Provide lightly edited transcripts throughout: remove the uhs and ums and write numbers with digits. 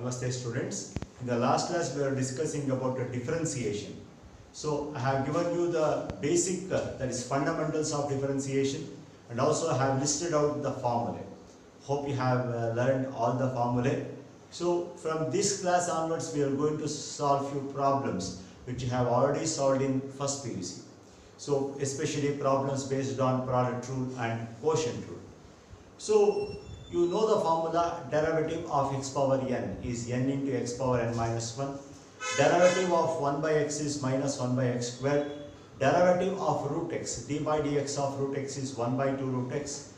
Namaste students. In the last class we were discussing about the differentiation. So I have given you the basic that is fundamentals of differentiation, and also I have listed out the formulae. Hope you have learned all the formulae. So from this class onwards we are going to solve few problems which you have already solved in first PUC. So especially problems based on product rule and quotient rule. So you know the formula, derivative of x power n is n into x power n minus 1. Derivative of 1 by x is minus 1 by x squared. Derivative of root x, d by dx of root x is 1 by 2 root x.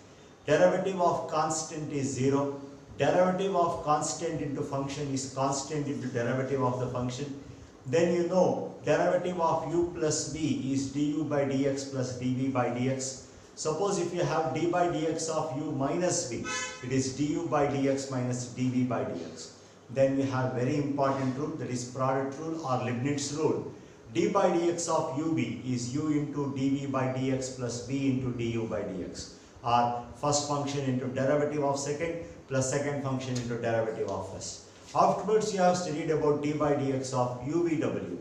Derivative of constant is 0. Derivative of constant into function is constant into derivative of the function. Then you know derivative of u plus b is du by dx plus dv by dx. Suppose if you have d by dx of u minus v, it is du by dx minus dv by dx. Then we have very important rule, that is product rule or Leibniz rule. D by dx of ub is u into dv by dx plus v into du by dx, or first function into derivative of second plus second function into derivative of first. Afterwards you have studied about d by dx of uvw,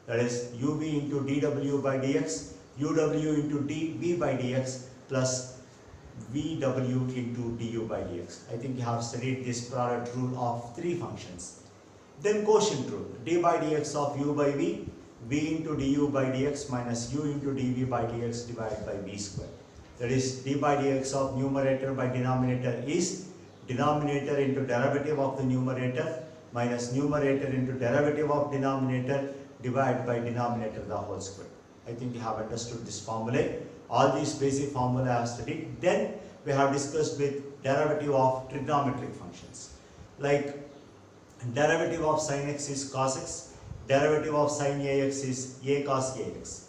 that is uv into dw by dx, uw into dv by dx plus vw into du by dx. I think you have studied this product rule of three functions. Then quotient rule, d by dx of u by v, v into du by dx minus u into dv by dx divided by v square. That is d by dx of numerator by denominator is denominator into derivative of the numerator minus numerator into derivative of denominator divided by denominator the whole square. I think you have understood this formula. All these basic formula I have studied. Then we have discussed with derivative of trigonometric functions. Like derivative of sin x is cos x, derivative of sin ax is a cos ax.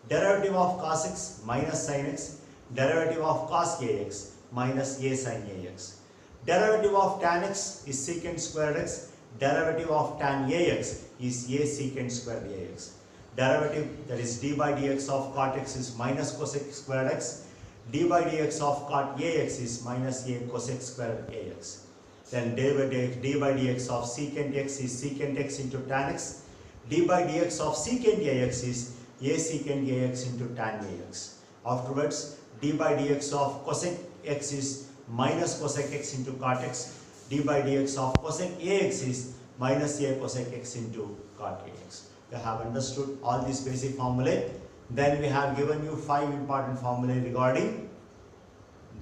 Derivative of cos x minus sin x, derivative of cos ax minus a sin ax. Derivative of tan x is secant squared x, derivative of tan ax is a secant squared ax. Derivative, that is d by dx of cot x is minus cosec squared x, d by dx of cot ax is minus a cosec squared ax. Then d by dx of secant x is secant x into tan x, d by dx of secant ax is a secant ax into tan ax. Afterwards, d by dx of cosec x is minus cosec x into cot x, d by dx of cosec ax is minus a cosec x into cot ax. You have understood all these basic formulae. Then we have given you 5 important formulae regarding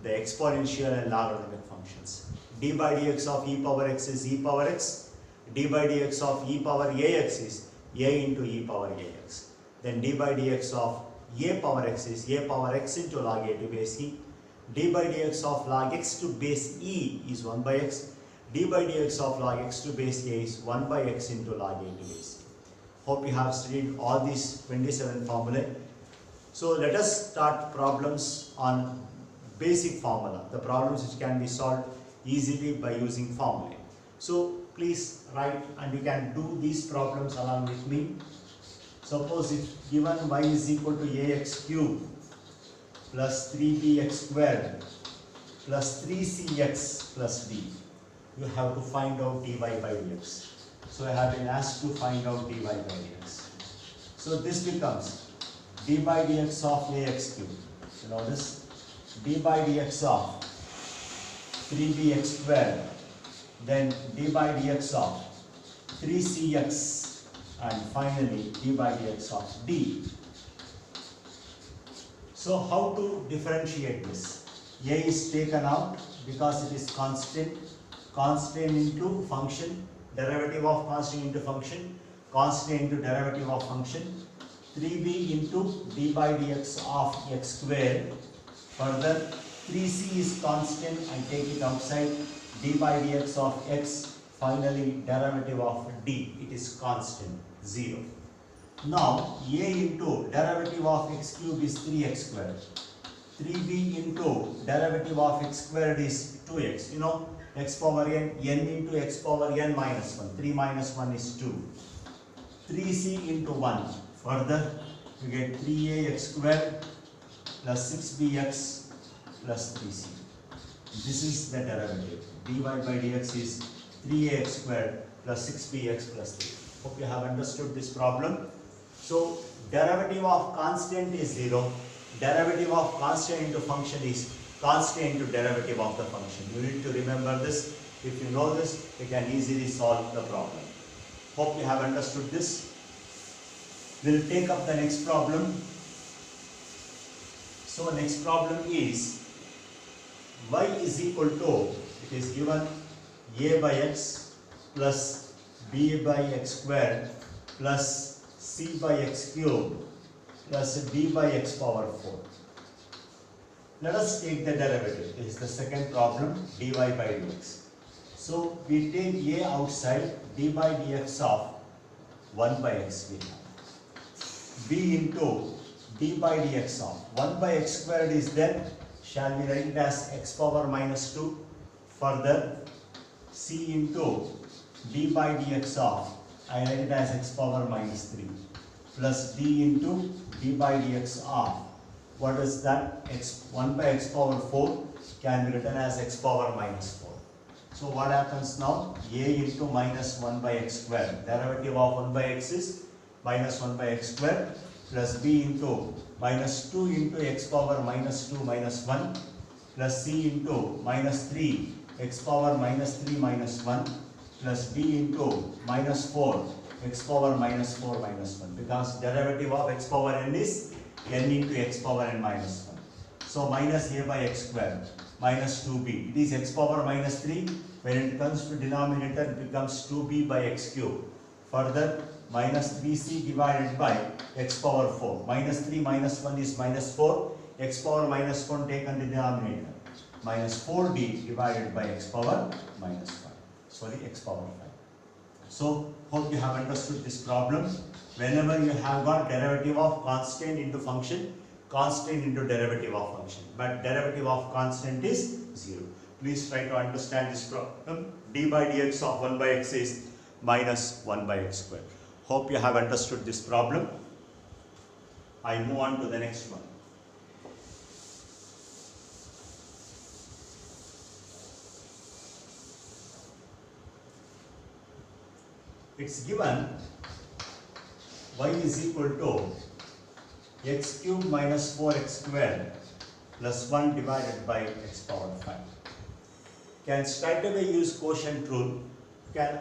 the exponential and logarithmic functions. D by dx of e power x is e power x, d by dx of e power ax is a into e power ax. Then d by dx of a power x is a power x into log a to base e, d by dx of log x to base e is 1 by x, d by dx of log x to base a is 1 by x into log a to base e. Hope you have studied all these 27 formulae. So let us start problems on basic formula, the problems which can be solved easily by using formulae. So please write, and you can do these problems along with me. Suppose if given y is equal to ax cube plus 3bx squared plus 3cx plus d, you have to find out dy by dx. So I have been asked to find out dy by dx. So this becomes d by dx of ax cube. You know this, d by dx of 3bx squared, then d by dx of 3cx, and finally d by dx of d. So how to differentiate this? A is taken out because it is constant, constant into function, derivative of constant into function, constant into derivative of function, 3b into d by dx of x squared. Further, 3c is constant, I take it outside, d by dx of x, finally derivative of d, it is constant, 0. Now, a into derivative of x cube is 3x squared, 3b into derivative of x squared is 2x, you know, x power n, n into x power n minus 1, 3 minus 1 is 2, 3c into 1, further you get 3ax squared plus 6bx plus 3c. This is the derivative. dy by dx is 3ax squared plus 6bx plus 3. Hope you have understood this problem. So derivative of constant is 0. Derivative of constant into function is constant into derivative of the function. You need to remember this. If you know this, you can easily solve the problem. Hope you have understood this. We'll take up the next problem. So next problem is y is equal to, it is given a by x plus b by x squared plus c by x cubed plus d by x power 4. Let us take the derivative. This is the second problem, dy by dx. So we take a outside, d by dx of 1 by x we have. b into d by dx of 1 by x squared is there. Shall we write it as x power minus 2? Further, c into d by dx of, I write it as x power minus 3 plus d into d by dx of, what is that? 1 by x power 4 can be written as x power minus 4. So what happens now? A into minus 1 by x squared. Derivative of 1 by x is minus 1 by x squared plus b into minus 2 into x power minus 2 minus 1 plus c into minus 3 x power minus 3 minus 1 plus d into minus 4 x power minus 4 minus 1, because derivative of x power n is n into x power n minus 1. So minus a by x squared minus 2b. It is x power minus 3. When it comes to denominator, it becomes 2b by x cube. Further, minus 3c divided by x power 4. Minus 3 minus 1 is minus 4. X power minus 1 taken the denominator. Minus 4d divided by x power minus 5. Sorry, x power 5. So, hope you have understood this problem. Whenever you have got derivative of constant into function, constant into derivative of function. But derivative of constant is 0. Please try to understand this problem. d by dx of 1 by x is minus 1 by x squared. Hope you have understood this problem. I move on to the next one. It's given y is equal to x cube minus 4x squared plus 1 divided by x power 5. Can straight away use quotient rule. Can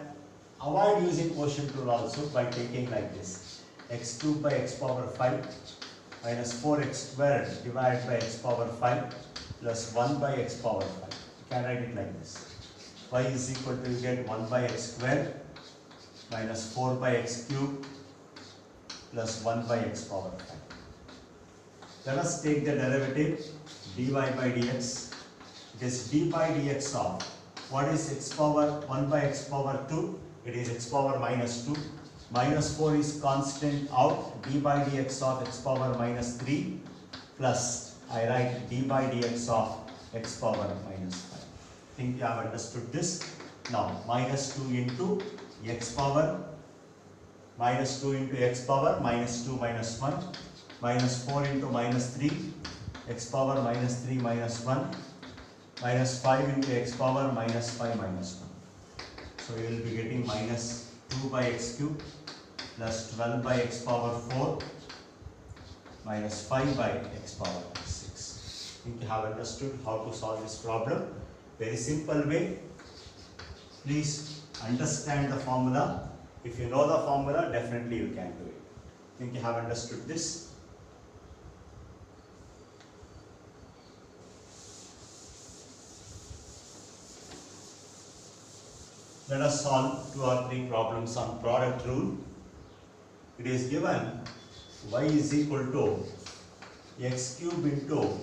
avoid using quotient rule also by taking like this: x cube by x power 5 minus 4x squared divided by x power 5 plus 1 by x power 5. You can write it like this: y is equal to, you get 1 by x squared minus 4 by x cube plus 1 by x power 5. Let us take the derivative dy by dx. It is d by dx of, what is x power 1 by x power 2? It is x power minus 2. Minus 4 is constant out. D by dx of x power minus 3 plus, I write d by dx of x power minus 5. Think you have understood this. Now minus 2 into x power, minus 2 into x power minus 2 minus 1, minus 4 into minus 3, x power minus 3 minus 1, minus 5 into x power minus 5 minus 1. So you will be getting minus 2 by x cube plus 12 by x power 4 minus 5 by x power 6. I think you have understood how to solve this problem. Very simple way. Please understand the formula. If you know the formula, definitely you can do it. I think you have understood this. Let us solve 2 or 3 problems on product rule. It is given y is equal to x cube into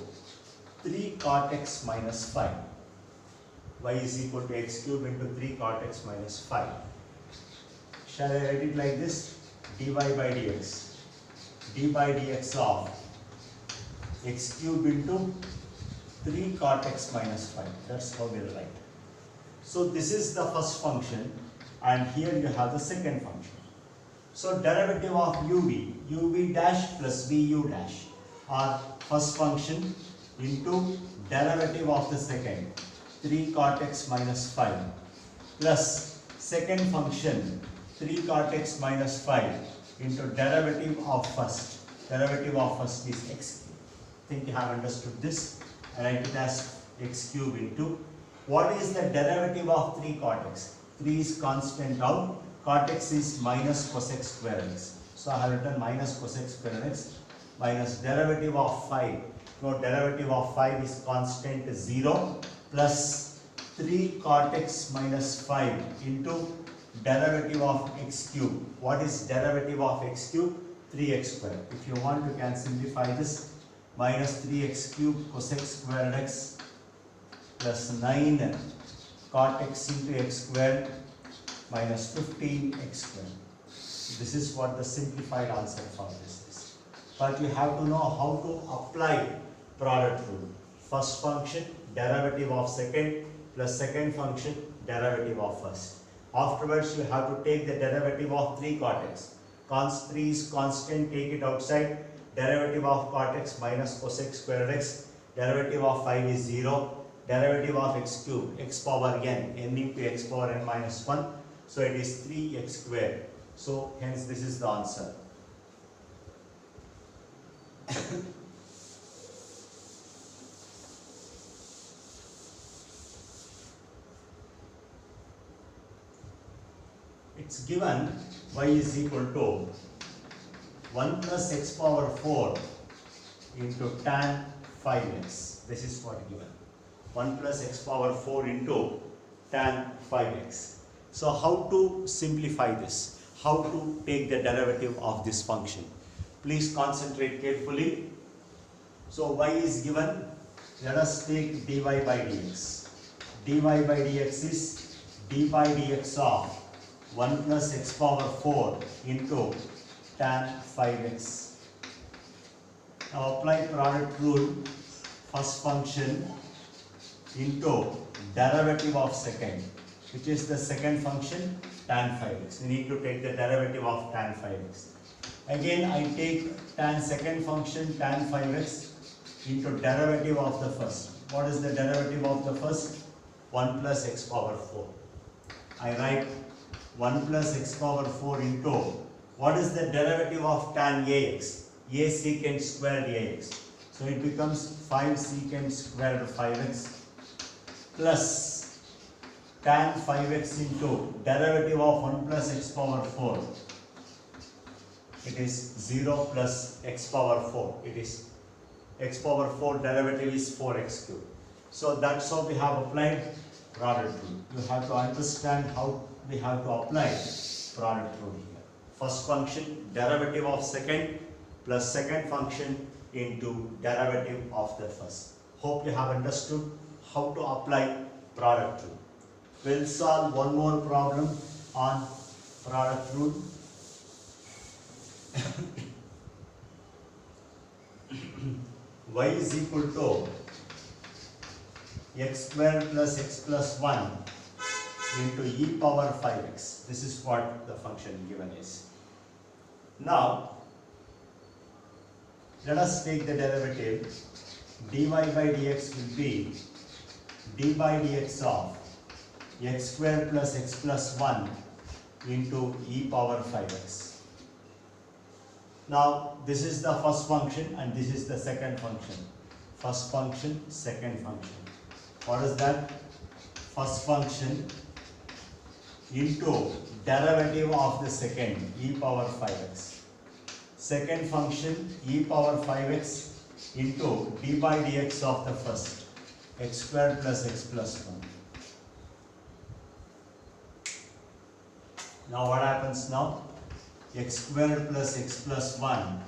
3 cot x minus 5. Y is equal to x cube into 3 cot x minus 5. Shall I write it like this? dy by dx. d by dx of x cube into 3 cot x minus 5. That's how we'll write. So this is the first function, and here you have the second function. So derivative of uv dash plus vu dash, or first function into derivative of the second, 3 cot x minus 5 plus second function 3 cot x minus 5 into derivative of first. Derivative of first is x. I think you have understood this. I write it as x cube into, what is the derivative of 3 cot x? 3 is constant out, cot x is minus cosec square x. So I have written minus cosec square x minus derivative of 5. No, derivative of 5 is constant 0 plus 3 cot x minus 5 into derivative of x cube. What is derivative of x cube? 3x square. If you want, you can simplify this. Minus 3x cube cosec squared x plus 9 cot x into x squared minus 15x squared. This is what the simplified answer for this is. But you have to know how to apply product rule. First function derivative of second plus second function derivative of first. Afterwards you have to take the derivative of 3 cot x. Cos 3 is constant, take it outside. Derivative of cot x minus cosec squared x. Derivative of 5 is 0. Derivative of x cube, x power n into x power n minus 1. So it is 3x squared. So hence this is the answer. It's given y is equal to 1 plus x power 4 into tan 5x. This is what given. 1 plus x power 4 into tan 5x. So how to simplify this? How to take the derivative of this function? Please concentrate carefully. So y is given. Let us take dy by dx. dy by dx is d by dx of 1 plus x power 4 into tan 5x. Now apply product rule. First function into derivative of second, which is the second function tan 5x. We need to take the derivative of tan 5x. Again I take tan second function tan 5x into derivative of the first. What is the derivative of the first? 1 plus x power 4. I write 1 plus x power 4 into, what is the derivative of tan ax? A secant squared ax. So it becomes 5 secant squared 5x plus tan 5x into derivative of 1 plus x power 4. It is 0 plus x power 4. It is x power 4 derivative is 4x cube. So that's how we have applied product rule. You have to understand how we have to apply product rule here. First function derivative of second plus second function into derivative of the first. Hope you have understood how to apply product rule. We'll solve one more problem on product rule. Y is equal to x squared plus x plus 1 into e power 5x. This is what the function given is. Now, let us take the derivative. Dy by dx will be d by dx of x squared plus x plus 1 into e power 5x. Now, this is the first function and this is the second function. First function, second function. What is that? First function into derivative of the second, e power 5x. Second function, e power 5x into d by dx of the first, x squared plus x plus 1. Now what happens now? X squared plus x plus 1.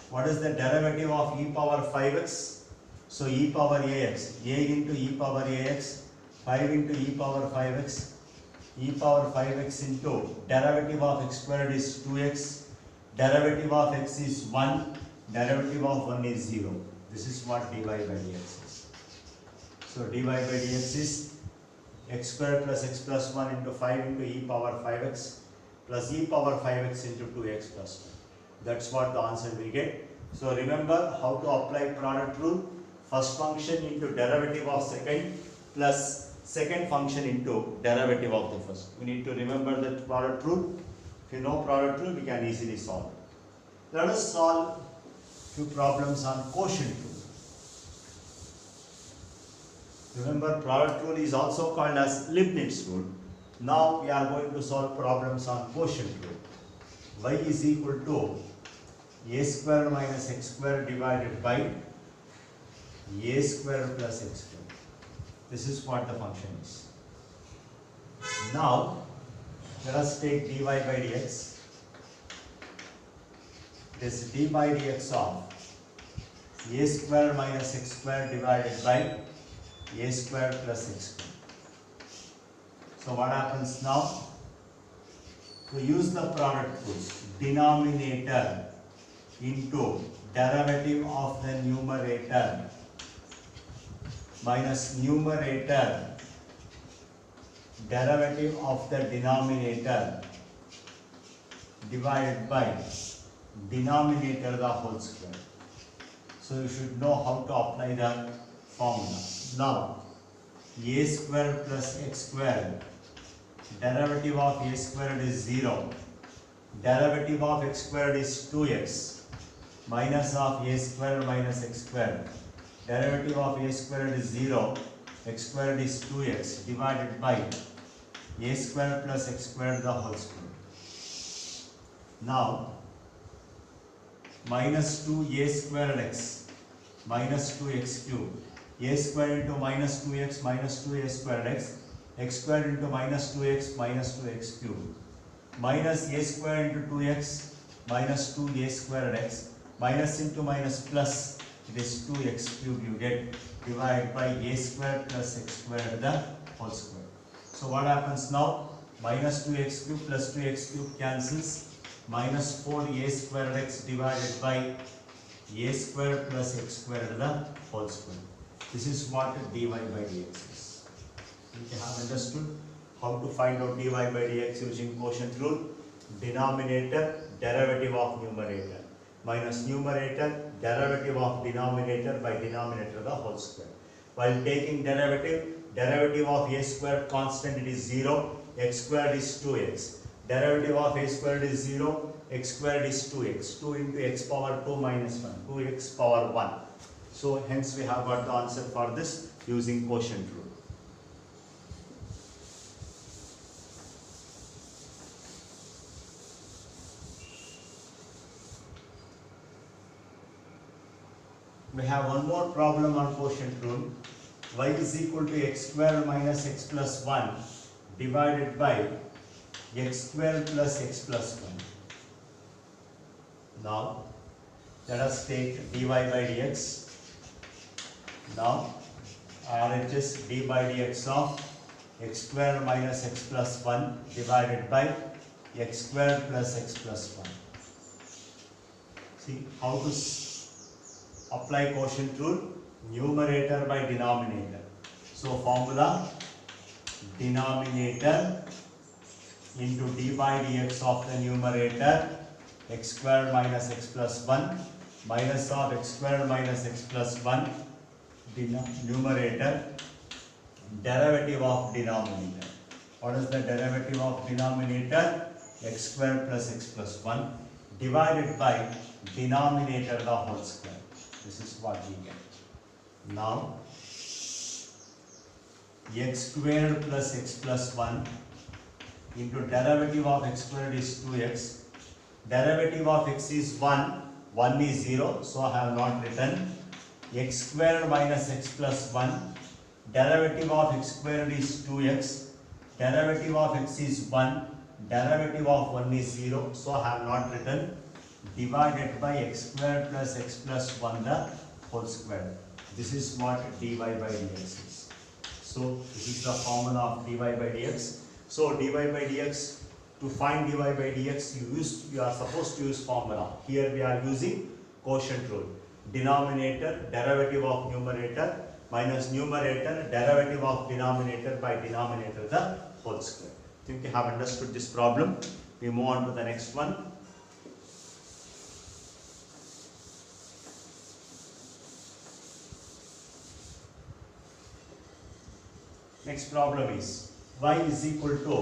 What is the derivative of e power 5x? So e power ax, a into e power ax, 5 into e power 5x, e power 5x into derivative of x squared is 2x, derivative of x is 1, derivative of 1 is 0. This is what dy by dx is. So dy by dx is x squared plus x plus 1 into 5 into e power 5x plus e power 5x into 2x plus 1. That's what the answer we get. So remember how to apply product rule. First function into derivative of second plus second function into derivative of the first. We need to remember the product rule. If you know product rule, we can easily solve it. Let us solve few problems on quotient rule. Remember, product rule is also called as Leibniz rule. Now we are going to solve problems on quotient rule. Y is equal to a square minus x square divided by a square plus x square. This is what the function is. Now let us take dy by dx. This d by dx of a square minus x square divided by a square plus x square. So what happens now? To use the product rule, denominator into derivative of the numerator minus numerator derivative of the denominator divided by denominator the whole square. So you should know how to apply the formula. Now a square plus x square, derivative of a squared is 0, derivative of x squared is 2x, minus of a squared minus x squared, derivative of a squared is 0, x squared is 2x, divided by a squared plus x squared the whole square. Now minus 2a squared x minus 2x cubed, a squared into minus 2x minus 2a squared x squared into minus 2x minus 2x cubed, minus a squared into 2x minus 2a squared x, minus into minus plus, it is 2x cubed you get, divided by a squared plus x squared the whole square. So what happens now? Minus 2x cubed plus 2x cubed cancels, minus 4a squared x divided by a squared plus x squared the whole square. This is what dy by dx is. You have understood how to find out dy by dx using quotient rule. Denominator, derivative of numerator, minus numerator, derivative of denominator by denominator the whole square. While taking derivative of a squared constant, it is 0, x squared is 2x. Derivative of a squared is 0, x squared is 2x. 2 into x power 2 minus 1, 2x power 1. So hence we have got the answer for this using quotient rule. We have one more problem on quotient rule. Y is equal to x square minus x plus 1 divided by x square plus x plus 1. Now let us take dy by dx. Now RHS d by dx of x square minus x plus 1 divided by x square plus x plus 1. See how to apply quotient rule, numerator by denominator. So formula, denominator into d by dx of the numerator, x square minus x plus 1 minus of x square minus x plus 1, numerator, derivative of denominator. What is the derivative of denominator? X square plus x plus 1 divided by denominator the whole square. This is what we get. Now x squared plus x plus 1 into derivative of x squared is 2x. Derivative of x is 1, 1 is 0, so I have not written. X squared minus x plus 1, derivative of x squared is 2x, derivative of x is 1, derivative of 1 is 0, so I have not written, divided by x squared plus x plus 1 the whole square. This is what dy by dx is. So this is the formula of dy by dx. So dy by dx, to find dy by dx you are supposed to use formula. Here we are using quotient rule. Denominator, derivative of numerator minus numerator, derivative of denominator by denominator the whole square. I think you have understood this problem. We move on to the next one. Next problem is y is equal to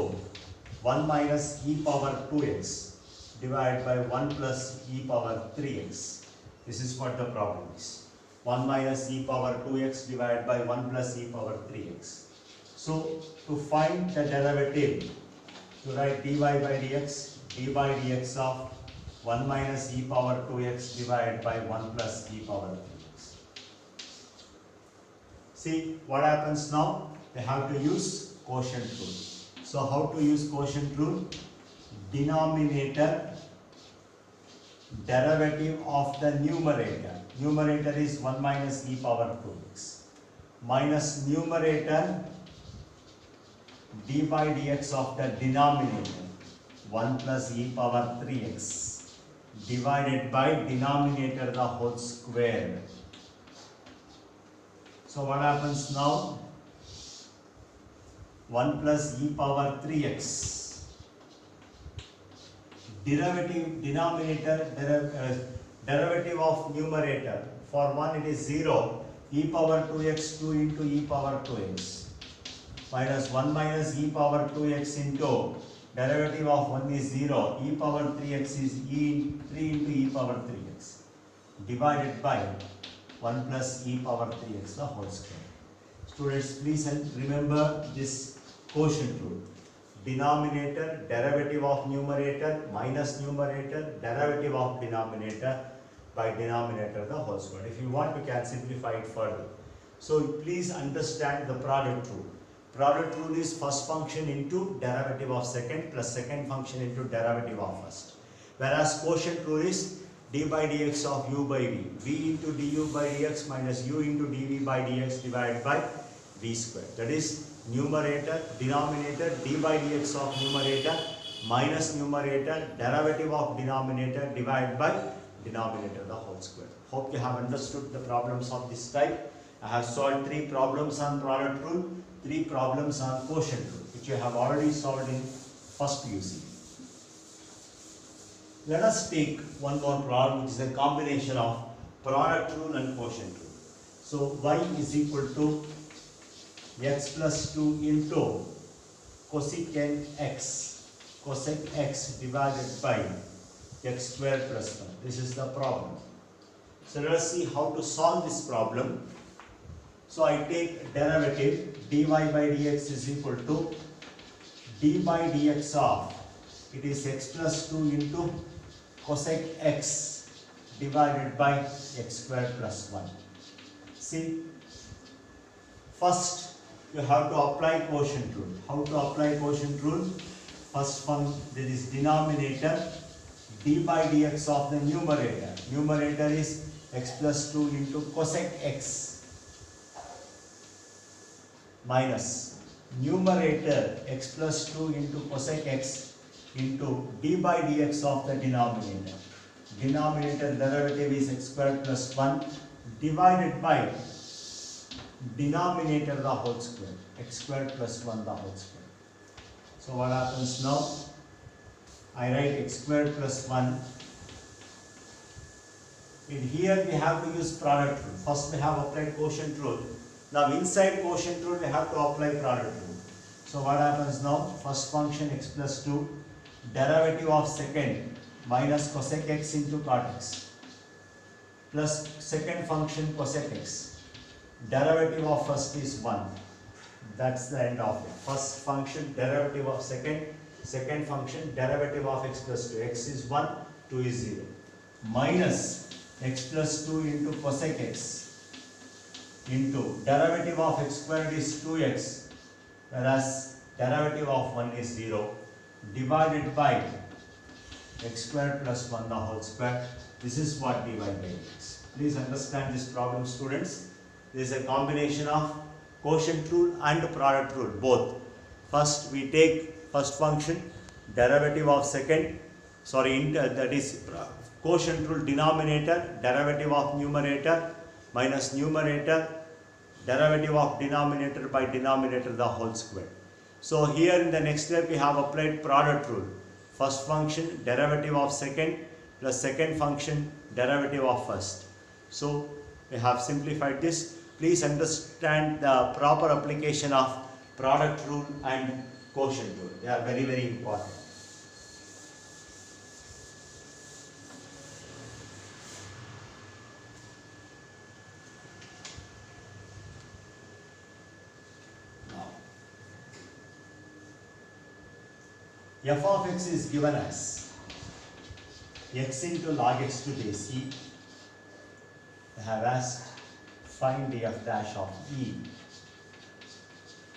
1 minus e power 2x divided by 1 plus e power 3x. This is what the problem is. 1 minus e power 2x divided by 1 plus e power 3x. So to find the derivative, to write dy by dx of 1 minus e power 2x divided by 1 plus e power 3x. See what happens now? They have to use quotient rule. So how to use quotient rule? Denominator derivative of the numerator. Numerator is 1 minus e power 2x minus numerator d by dx of the denominator 1 plus e power 3x divided by denominator the whole square. So what happens now? 1 plus e power 3x derivative of numerator. For 1 it is 0, e power 2x 2 into e power 2x minus 1 minus e power 2x into derivative of 1 is 0, e power 3x is 3 into e power 3x divided by 1 plus e power 3x the whole square. Students, please remember this quotient rule. Denominator derivative of numerator minus numerator derivative of denominator by denominator the whole square. If you want, you can simplify it further. So please understand the product rule. Product rule is first function into derivative of second plus second function into derivative of first. Whereas quotient rule is d by dx of u by v. v into du by dx minus u into dv by dx divided by v square. That is numerator, denominator, d by dx of numerator minus numerator, derivative of denominator divided by denominator the whole square. Hope you have understood the problems of this type. I have solved 3 problems on product rule, 3 problems on quotient rule, which you have already solved in first PUC. Let us take one more problem, which is a combination of product rule and quotient rule. So y is equal to x plus 2 into cosecant x divided by x square plus 1. This is the problem. So let us see how to solve this problem. So I take derivative dy by dx is equal to d by dx of, it is x plus 2 into cosec x divided by x square plus 1. See, first you have to apply quotient rule. How to apply quotient rule? First function, there is denominator d by dx of the numerator. Numerator is x plus 2 into cosec x minus numerator x plus 2 into cosec x into d by dx of the denominator. Denominator derivative is x square plus 1 divided by denominator the whole square, x square plus 1 the whole square. So what happens now? I write x square plus 1. In here we have to use product rule. First we have applied quotient rule. Now inside quotient rule we have to apply product rule. So what happens now? First function x plus 2, derivative of second minus cosec x into cot x plus second function cosec x. Derivative of first is 1. That's the end of it. First function derivative of second, second function derivative of x plus 2. X is 1, 2 is 0. Minus x plus 2 into cosec x into derivative of x squared is 2x, whereas derivative of 1 is 0, divided by x squared plus 1 the whole square. This is what dy by dx. Please understand this problem, students. This is a combination of quotient rule and product rule, both. First we take first function derivative of second, that is quotient rule denominator derivative of numerator minus numerator derivative of denominator by denominator the whole square. So here in the next step we have applied product rule. First function derivative of second plus second function derivative of first. So we have simplified this. Please understand the proper application of product rule and quotient rule. They are very, very important. Now, f of x is given as x into log x to base e. They have asked find the f dash of e.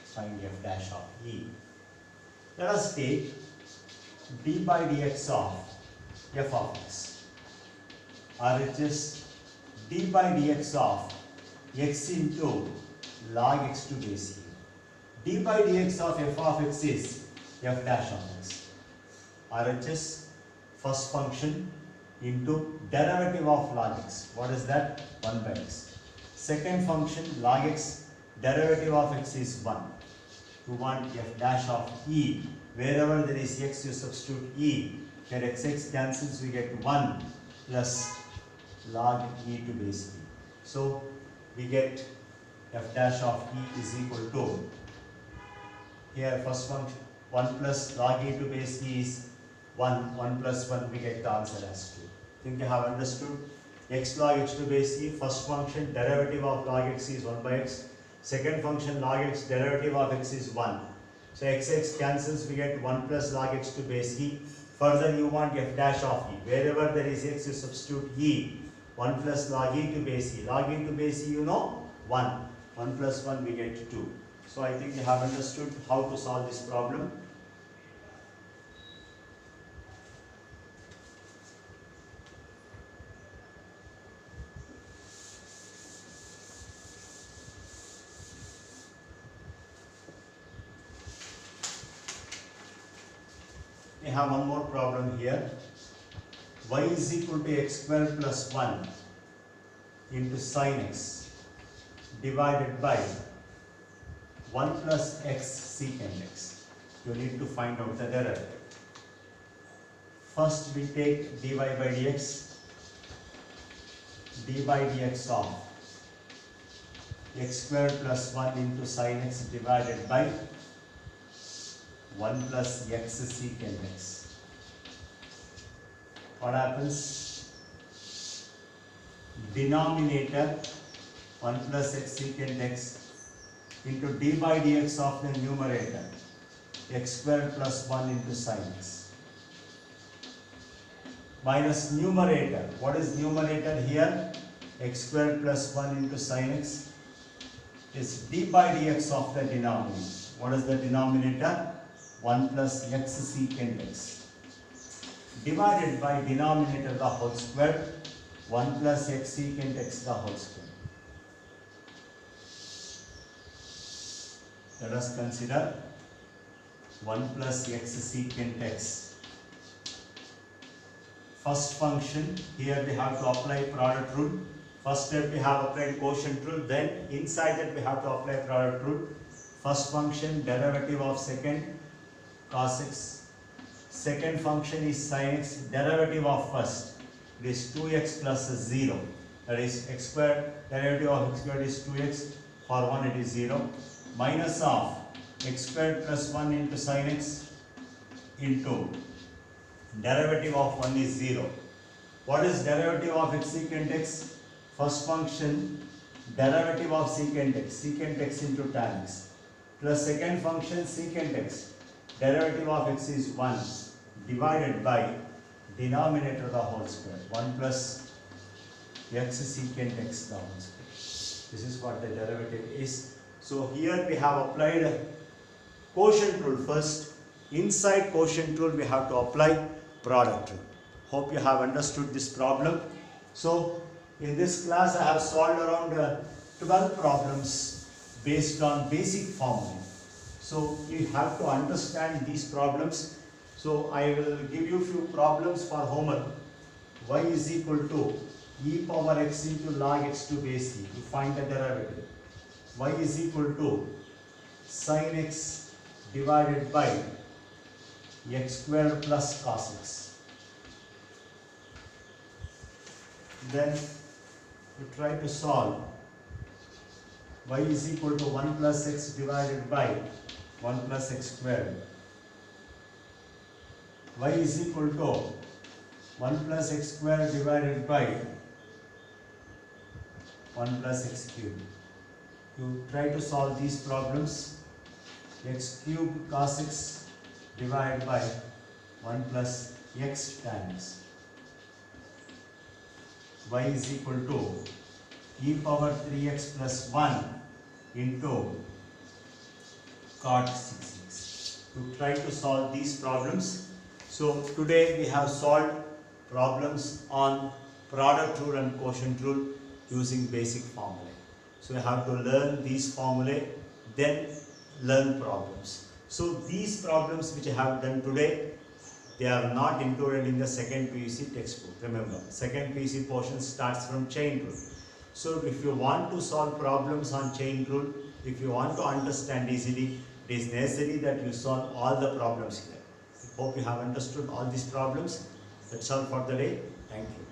Find f dash of e. Let us take d by dx of f of x, or it is d by dx of x into log x to base e. D by dx of f of x is f dash of x, or it is first function into derivative of log x. What is that? 1 by x. Second function log x, derivative of x is 1. You want f dash of e. Wherever there is x, you substitute e. Here x cancels, we get 1 plus log e to base e. So we get f dash of e is equal to, here first function 1 plus log e to base e is 1. 1 plus 1, we get the answer as 2. Think you have understood? X log x to base e, first function derivative of log x is 1 by x. Second function log x, derivative of x is 1. So x cancels, we get 1 plus log x to base e. Further you want f dash of e. Wherever there is x, you substitute e. 1 plus log e to base e. Log e to base e, you know, 1. 1 plus 1, we get 2. So I think you have understood how to solve this problem. We have one more problem here. Y is equal to x squared plus 1 into sin x divided by 1 plus x secant x. You need to find out the derivative. First we take dy by dx. D by dx of x squared plus 1 into sin x divided by 1 plus x secant x. What happens? Denominator 1 plus x secant x into d by dx of the numerator x squared plus 1 into sin x. Minus numerator. What is numerator here? X squared plus 1 into sin x is d by dx of the denominator. What is the denominator? 1 plus x secant x divided by denominator the whole square, 1 plus x secant x the whole square. Let us consider 1 plus x secant x. First function, here we have to apply product rule. First step we have applied quotient rule, then inside that we have to apply product rule. First function derivative of second cos x. Second function is sin x, derivative of first. It is 2x plus 0. That is x squared, derivative of x squared is 2x. For 1 it is 0. Minus of x squared plus 1 into sin x into derivative of 1 is 0. What is derivative of x secant x? First function derivative of secant x into tan x, plus second function secant x, derivative of x is 1 divided by denominator the whole square, 1 plus x secant x the whole square. This is what the derivative is. So here we have applied quotient rule first. Inside quotient rule we have to apply product rule. Hope you have understood this problem. So in this class I have solved around 12 problems based on basic formula. So you have to understand these problems. So I will give you few problems for homework. Y is equal to e power x into log x to base e to find the derivative. Y is equal to sin x divided by x squared plus cos x. Then you try to solve y is equal to 1 plus x divided by 1 plus x squared. Y is equal to 1 plus x squared divided by 1 plus x cubed. You try to solve these problems. X cubed cos x divided by 1 plus x tan x. Y is equal to e power 3x plus 1 into cot 6x. To try to solve these problems. So today we have solved problems on product rule and quotient rule using basic formulae. So you have to learn these formulae, then learn problems. So these problems which I have done today, they are not included in the second PUC textbook. Remember, second PUC portion starts from chain rule. So if you want to solve problems on chain rule, if you want to understand easily, it is necessary that you solve all the problems here. I hope you have understood all these problems. That's all for the day. Thank you.